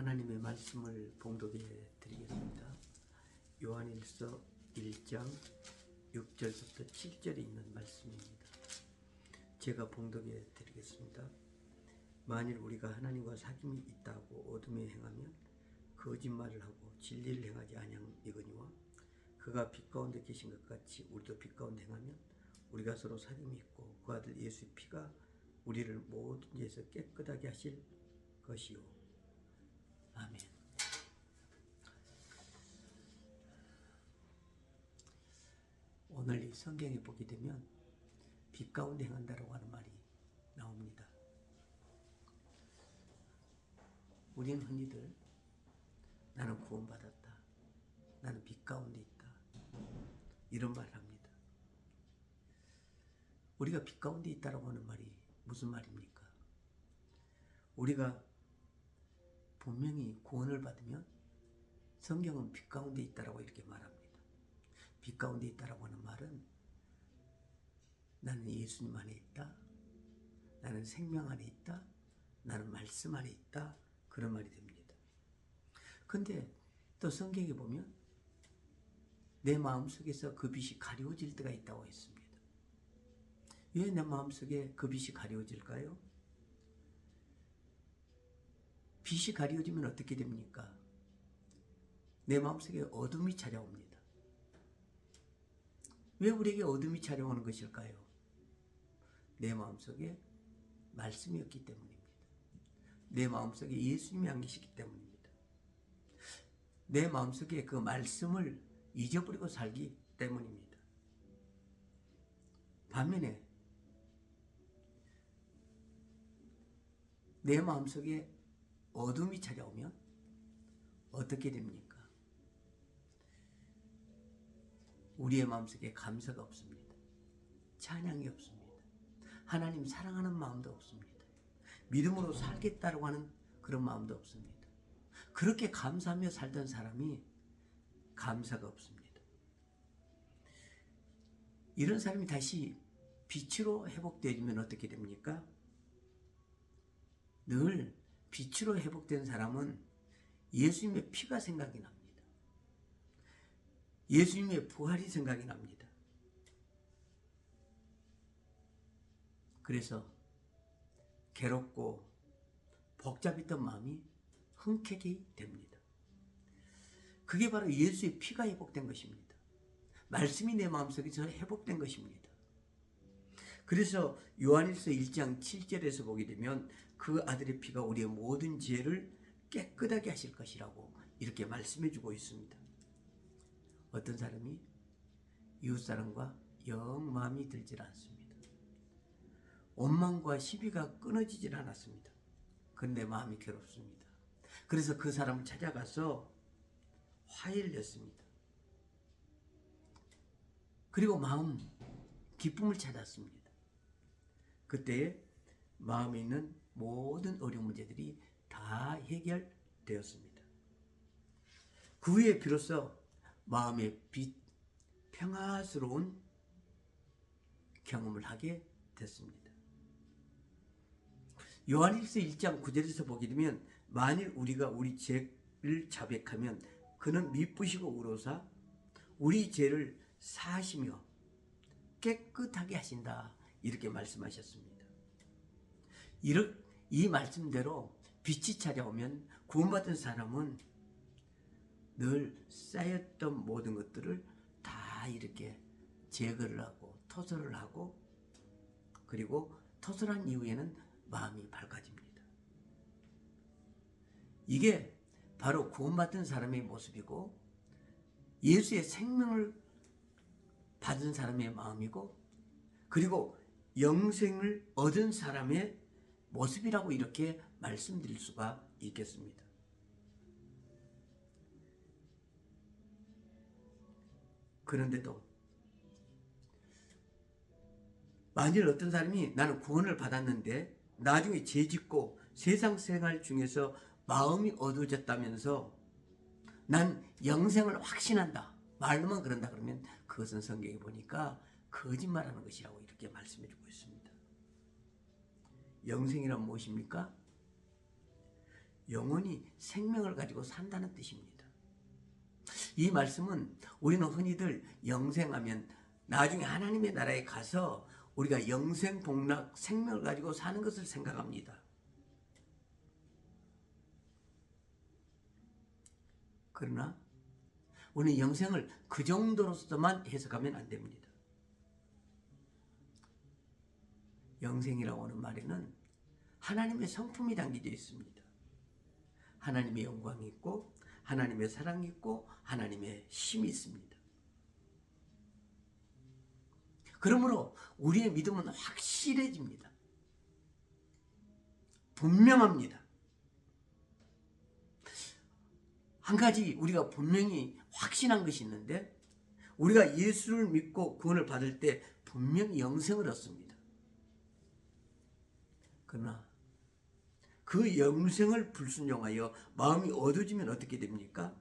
하나님의 말씀을 봉독해 드리겠습니다. 요한일서 1장 6절부터 7절에 있는 말씀입니다. 제가 봉독해 드리겠습니다. 만일 우리가 하나님과 사귐이 있다고 어둠에 행하면 거짓말을 하고 진리를 행하지 아니하거니와 그가 빛 가운데 계신 것 같이 우리도 빛 가운데 행하면 우리가 서로 사귐이 있고 그 아들 예수의 피가 우리를 모든 죄에서 깨끗하게 하실 것이요. 아멘. 오늘 이 성경에 보게 되면 빛 가운데 행한다라고 하는 말이 나옵니다. 우리는 흔히들 나는 구원받았다, 나는 빛 가운데 있다, 이런 말을 합니다. 우리가 빛 가운데 있다라고 하는 말이 무슨 말입니까? 우리가 분명히 구원을 받으면 성경은 빛 가운데 있다라고 이렇게 말합니다. 빛 가운데 있다라고 하는 말은 나는 예수님 안에 있다, 나는 생명 안에 있다, 나는 말씀 안에 있다, 그런 말이 됩니다. 근데 또 성경에 보면 내 마음속에서 그 빛이 가려워질 때가 있다고 했습니다. 왜 내 마음속에 그 빛이 가려워질까요? 빛이 가려워지면 어떻게 됩니까? 내 마음속에 어둠이 찾아옵니다. 왜 우리에게 어둠이 찾아오는 것일까요? 내 마음속에 말씀이 없기 때문입니다. 내 마음속에 예수님이 안 계시기 때문입니다. 내 마음속에 그 말씀을 잊어버리고 살기 때문입니다. 반면에 내 마음속에 어둠이 찾아오면 어떻게 됩니까? 우리의 마음속에 감사가 없습니다. 찬양이 없습니다. 하나님 사랑하는 마음도 없습니다. 믿음으로 살겠다고 하는 그런 마음도 없습니다. 그렇게 감사하며 살던 사람이 감사가 없습니다. 이런 사람이 다시 빛으로 회복되어지면 어떻게 됩니까? 늘 빛으로 회복된 사람은 예수님의 피가 생각이 납니다. 예수님의 부활이 생각이 납니다. 그래서 괴롭고 복잡했던 마음이 흔쾌히 됩니다. 그게 바로 예수의 피가 회복된 것입니다. 말씀이 내 마음속에서 회복된 것입니다. 그래서 요한일서 1장 7절에서 보게 되면 그 아들의 피가 우리의 모든 죄를 깨끗하게 하실 것이라고 이렇게 말씀해 주고 있습니다. 어떤 사람이 이웃사람과 영 마음이 들질 않습니다. 원망과 시비가 끊어지질 않았습니다. 그런데 마음이 괴롭습니다. 그래서 그 사람을 찾아가서 화해를 냈습니다. 그리고 마음 기쁨을 찾았습니다. 그때 마음에 있는 모든 어려운 문제들이 다 해결되었습니다. 그 후에 비로소 마음의 빛, 평화스러운 경험을 하게 됐습니다. 요한일서 1장 9절에서 보게 되면 만일 우리가 우리 죄를 자백하면 그는 미쁘시고 의로사 우리 죄를 사하시며 깨끗하게 하신다, 이렇게 말씀하셨습니다. 이 말씀대로 빛이 찾아오면 구원받은 사람은 늘 쌓였던 모든 것들을 다 이렇게 제거를 하고 토설을 하고, 그리고 토설한 이후에는 마음이 밝아집니다. 이게 바로 구원받은 사람의 모습이고 예수의 생명을 받은 사람의 마음이고, 그리고 영생을 얻은 사람의 모습이라고 이렇게 말씀드릴 수가 있겠습니다. 그런데도 만일 어떤 사람이 나는 구원을 받았는데 나중에 죄짓고 세상 생활 중에서 마음이 어두워졌다면서 난 영생을 확신한다, 말로만 그런다 그러면 그것은 성경에 보니까 거짓말하는 것이라고 이렇게 말씀해 주고 있습니다. 영생이란 무엇입니까? 영원히 생명을 가지고 산다는 뜻입니다. 이 말씀은 우리는 흔히들 영생하면 나중에 하나님의 나라에 가서 우리가 영생 복락 생명을 가지고 사는 것을 생각합니다. 그러나 우리는 영생을 그 정도로서만 해석하면 안 됩니다. 영생이라고 하는 말에는 하나님의 성품이 담겨져 있습니다. 하나님의 영광이 있고 하나님의 사랑이 있고 하나님의 힘이 있습니다. 그러므로 우리의 믿음은 확실해집니다. 분명합니다. 한 가지 우리가 분명히 확신한 것이 있는데, 우리가 예수를 믿고 구원을 받을 때 분명히 영생을 얻습니다. 그러나 그 영생을 불순종하여 마음이 어두워지면 어떻게 됩니까?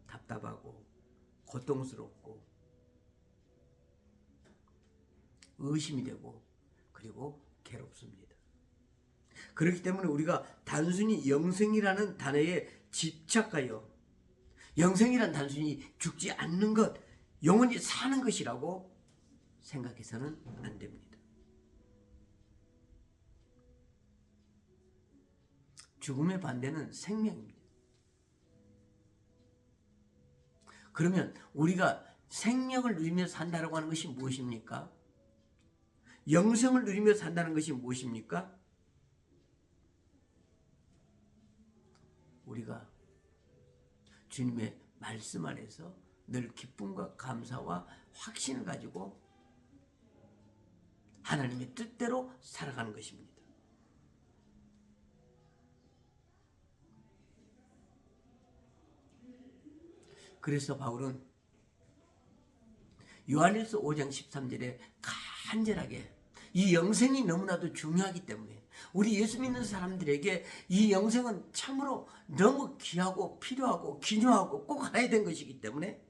답답하고 고통스럽고 의심이 되고 그리고 괴롭습니다. 그렇기 때문에 우리가 단순히 영생이라는 단어에 집착하여 영생이란 단순히 죽지 않는 것, 영원히 사는 것이라고 생각해서는 안 됩니다. 죽음의 반대는 생명입니다. 그러면 우리가 생명을 누리며 산다고 하는 것이 무엇입니까? 영생을 누리며 산다는 것이 무엇입니까? 우리가 주님의 말씀 안에서 늘 기쁨과 감사와 확신을 가지고 하나님의 뜻대로 살아가는 것입니다. 그래서 바울은 요한일서 5장 13절에 간절하게 이 영생이 너무나도 중요하기 때문에 우리 예수 믿는 사람들에게 이 영생은 참으로 너무 귀하고 필요하고 기묘하고 꼭 알아야 된 것이기 때문에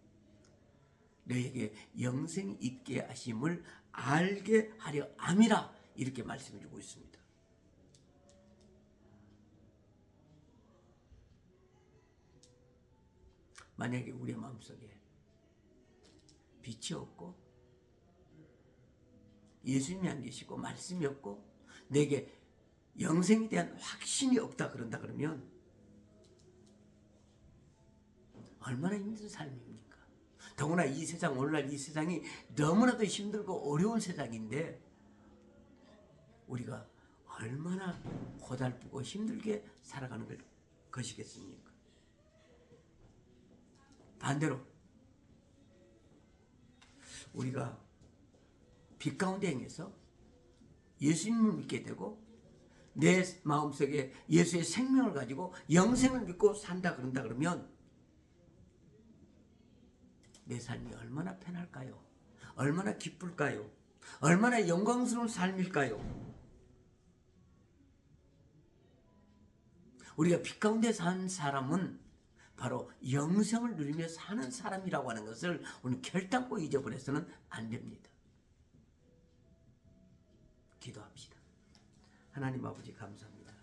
너에게 영생이 있게 하심을 알게 하려 함이라 이렇게 말씀해 주고 있습니다. 만약에 우리의 마음속에 빛이 없고 예수님이 안 계시고 말씀이 없고 내게 영생에 대한 확신이 없다 그런다 그러면 얼마나 힘든 삶입니까? 더구나 이 세상, 오늘날 이 세상이 너무나도 힘들고 어려운 세상인데 우리가 얼마나 고달프고 힘들게 살아가는 것이겠습니까? 반대로 우리가 빛 가운데 행해서 예수님을 믿게 되고 내 마음속에 예수의 생명을 가지고 영생을 믿고 산다 그런다 그러면 내 삶이 얼마나 편할까요? 얼마나 기쁠까요? 얼마나 영광스러운 삶일까요? 우리가 빛 가운데 산 사람은 바로 영생을 누리며 사는 사람이라고 하는 것을 우리는 결단코 잊어버려서는 안 됩니다. 기도합시다. 하나님 아버지 감사합니다.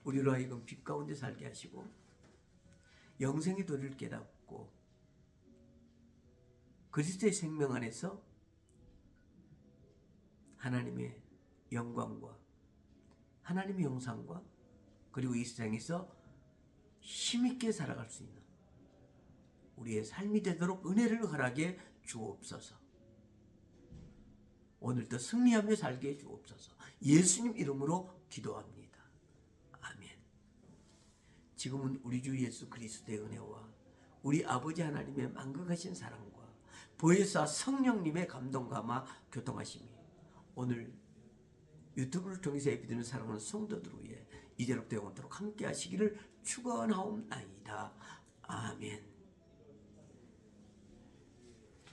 우리로 하여금 빛 가운데 살게 하시고 영생의 도리를 깨닫고 그리스도의 생명 안에서 하나님의 영광과 하나님의 형상과 그리고 이 세상에서 힘있게 살아갈 수 있는 우리의 삶이 되도록 은혜를 허락해 주옵소서. 오늘도 승리하며 살게 해 주옵소서. 예수님 이름으로 기도합니다. 아멘. 지금은 우리 주 예수 그리스도의 은혜와 우리 아버지 하나님의 만극하신 사랑과 보혜사 성령님의 감동 감화 교통하심이 오늘 유튜브를 통해서 예배드리는 사랑하는 성도들 위해 이제로부터 영원토록 함께 하시기를 축원하옵나이다. 아멘.